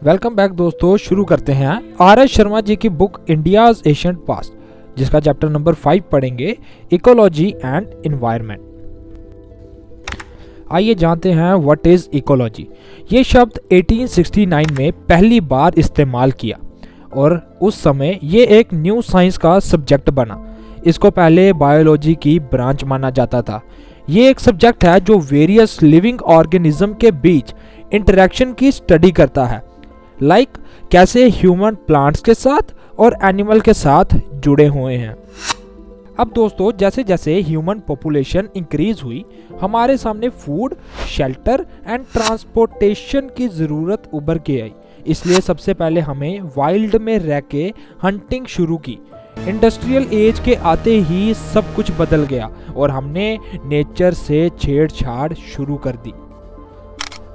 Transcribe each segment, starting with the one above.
Welcome back दोस्तों। शुरू करते हैं आर.एस. शर्मा जी की बुक इंडियाज एशियंट पास्ट, जिसका चैप्टर नंबर 5 पढ़ेंगे, इकोलॉजी एंड एनवायरनमेंट। आइए जानते हैं व्हाट इज इकोलॉजी। ये शब्द 1869 में पहली बार इस्तेमाल किया और उस समय ये एक न्यू साइंस का सब्जेक्ट बना। इसको पहले बायोलॉजी की ब्रांच माना जाता था। ये एक सब्जेक्ट है जो वेरियस लिविंग ऑर्गेनिज्म के बीच इंटरेक्शन की स्टडी करता है, लाइक कैसे ह्यूमन प्लांट्स के साथ और एनिमल के साथ जुड़े हुए हैं। अब दोस्तों, जैसे जैसे ह्यूमन पॉपुलेशन इंक्रीज हुई, हमारे सामने फूड, शेल्टर एंड ट्रांसपोर्टेशन की ज़रूरत उभर के आई। इसलिए सबसे पहले हमें वाइल्ड में रह के हंटिंग शुरू की। इंडस्ट्रियल एज के आते ही सब कुछ बदल गया और हमने नेचर से छेड़छाड़ शुरू कर दी।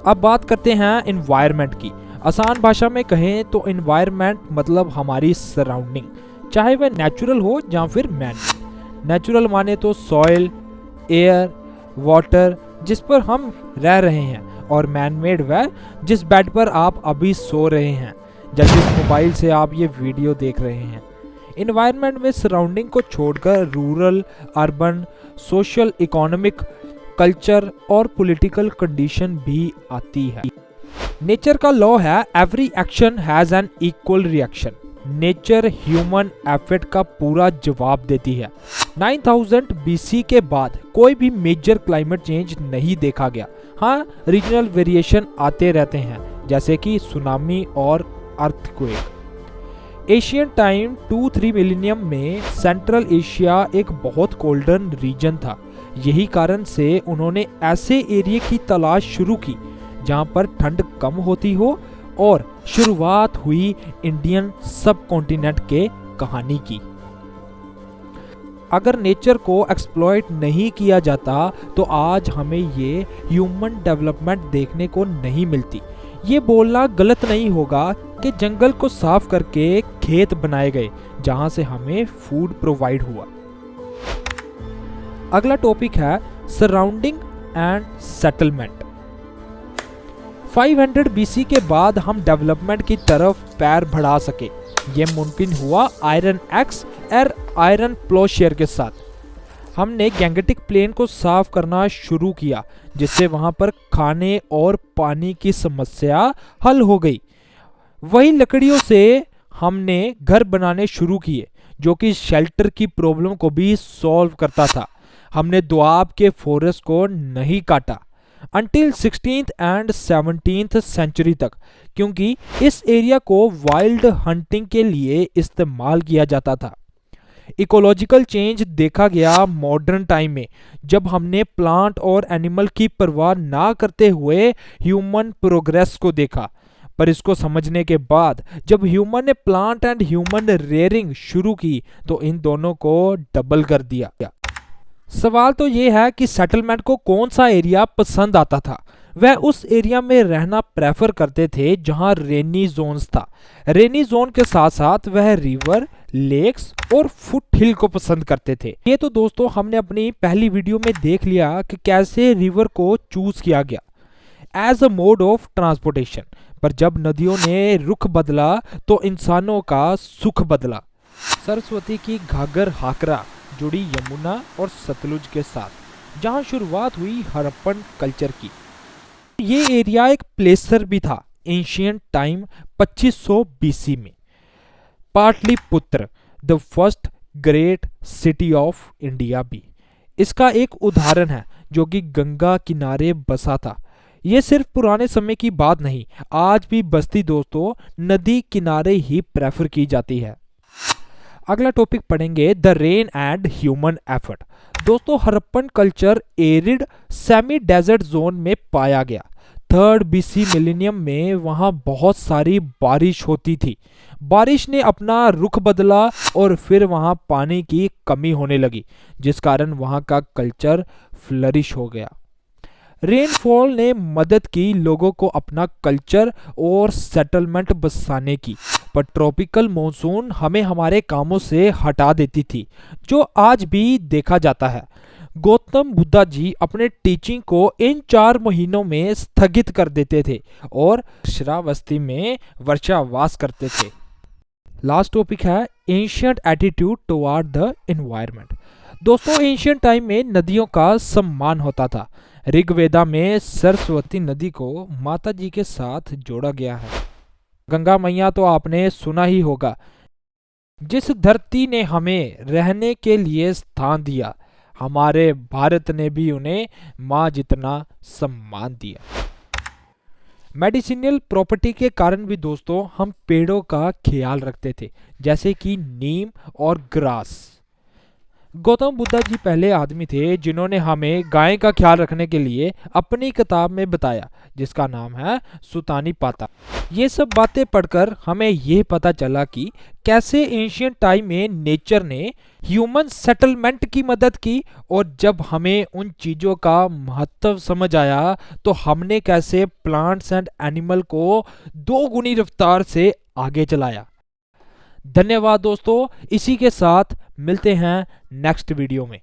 अब बात करते हैं एनवायरनमेंट की। आसान भाषा में कहें तो एनवायरनमेंट मतलब हमारी सराउंडिंग, चाहे वह नेचुरल हो या फिर मैन। नेचुरल माने तो सॉइल, एयर, वाटर जिस पर हम रह रहे हैं, और मैन मेड वह जिस बेड पर आप अभी सो रहे हैं या जिस मोबाइल से आप ये वीडियो देख रहे हैं। एनवायरनमेंट में सराउंडिंग को छोड़कर rural, urban, social, economic, culture और पॉलिटिकल कंडीशन भी आती है। नेचर का लॉ है every action has an equal reaction. Nature human effort का पूरा जवाब देती है। 9000 BC के बाद कोई भी मेजर क्लाइमेट चेंज नहीं देखा गया। हाँ, रीजनल वेरिएशन आते रहते हैं, जैसे कि सुनामी और अर्थक्वेक। एशियन टाइम 2-3 मिलेनियम में सेंट्रल एशिया एक बहुत कोल्डन रीजन था। यही कारण से उन्होंने ऐसे एरिया की तलाश शुरू की जहां पर ठंड कम होती हो, और शुरुआत हुई इंडियन सब कॉन्टिनेंट के कहानी की। अगर नेचर को एक्सप्लॉइट नहीं किया जाता तो आज हमें ये ह्यूमन डेवलपमेंट देखने को नहीं मिलती। ये बोलना गलत नहीं होगा कि जंगल को साफ करके खेत बनाए गए जहां से हमें फूड प्रोवाइड हुआ। अगला टॉपिक है सराउंडिंग एंड सेटलमेंट। 500 BC के बाद हम डेवलपमेंट की तरफ पैर बढ़ा सके। ये मुमकिन हुआ आयरन एक्स और आयरन प्लोशेयर के साथ। हमने गैंगेटिक प्लेन को साफ करना शुरू किया, जिससे वहां पर खाने और पानी की समस्या हल हो गई। वही लकड़ियों से हमने घर बनाने शुरू किए, जो कि शेल्टर की प्रॉब्लम को भी सॉल्व करता था। हमने दोआब के फॉरेस्ट को नहीं काटा until 16th and 17th century तक, क्योंकि इस एरिया को वाइल्ड हंटिंग के लिए इस्तेमाल किया जाता था। इकोलॉजिकल चेंज देखा गया मॉडर्न टाइम में, जब हमने प्लांट और एनिमल की परवाह ना करते हुए ह्यूमन प्रोग्रेस को देखा। पर इसको समझने के बाद जब ह्यूमन ने प्लांट एंड ह्यूमन रेयरिंग शुरू की तो इन दोनों को डबल कर दिया। सवाल तो ये है कि सेटलमेंट को कौन सा एरिया पसंद आता था। वह उस एरिया में रहना प्रेफर करते थे जहां रेनी जोन्स था। रेनी जोन के साथ साथ वह रिवर, लेक्स और फुट हिल को पसंद करते थे। ये तो दोस्तों हमने अपनी पहली वीडियो में देख लिया कि कैसे रिवर को चूज किया गया as a mode of transportation. पर जब नदियों ने रुख बदला तो इंसानों का सुख बदला। सरस्वती की घाघर हाकरा जुड़ी यमुना और सतलुज के साथ, जहां शुरुआत हुई हड़प्पन कल्चर की। ये एरिया एक प्लेसर भी था एंशिएंट टाइम 2500 BC में। Pataliputra, the first great city of India भी इसका एक उदाहरण है, जो कि गंगा किनारे बसा था। ये सिर्फ पुराने समय की बात नहीं, आज भी बस्ती दोस्तों नदी किनारे ही प्रेफर की जाती है। अगला टॉपिक पढ़ेंगे the rain and human effort. दोस्तों, Harappan culture arid semi desert zone में पाया गया। 3rd BC मिलेनियम में वहां बहुत सारी बारिश होती थी। बारिश ने अपना रुख बदला और फिर वहां पानी की कमी होने लगी, जिस कारण वहां का कल्चर फ्लरिश हो गया। रेनफॉल ने मदद की लोगों को अपना कल्चर और सेटलमेंट बसाने की, पर ट्रॉपिकल मॉनसून हमें हमारे कामों से हटा देती थी, जो आज भी देखा जाता है। गौतम बुद्धा जी अपने टीचिंग को इन 4 महीनों में स्थगित कर देते थे और श्रावस्ती में वर्षावास करते थे। लास्ट टॉपिक है ancient attitude toward the environment. दोस्तों, एंशियंट टाइम में नदियों का सम्मान होता था। ऋग्वेदा में सरस्वती नदी को माता जी के साथ जोड़ा गया है। गंगा मैया तो आपने सुना ही होगा, जिस धरती ने हमें रहने के लिए स्थान दिया, हमारे भारत ने भी उन्हें माँ जितना सम्मान दिया। मेडिसिनल प्रॉपर्टी के कारण भी दोस्तों हम पेड़ों का ख्याल रखते थे, जैसे कि नीम और ग्रास। गौतम बुद्धा जी पहले आदमी थे जिन्होंने हमें गाय का ख्याल रखने के लिए अपनी किताब में बताया, जिसका नाम है सुतानी पाता। ये सब बातें पढ़कर हमें ये पता चला कि कैसे एंशियंट टाइम में नेचर ने ह्यूमन सेटलमेंट की मदद की, और जब हमें उन चीज़ों का महत्व समझ आया तो हमने कैसे प्लांट्स एंड एनिमल को 2 गुनी रफ्तार से आगे चलाया। धन्यवाद दोस्तों, इसी के साथ मिलते हैं नेक्स्ट वीडियो में।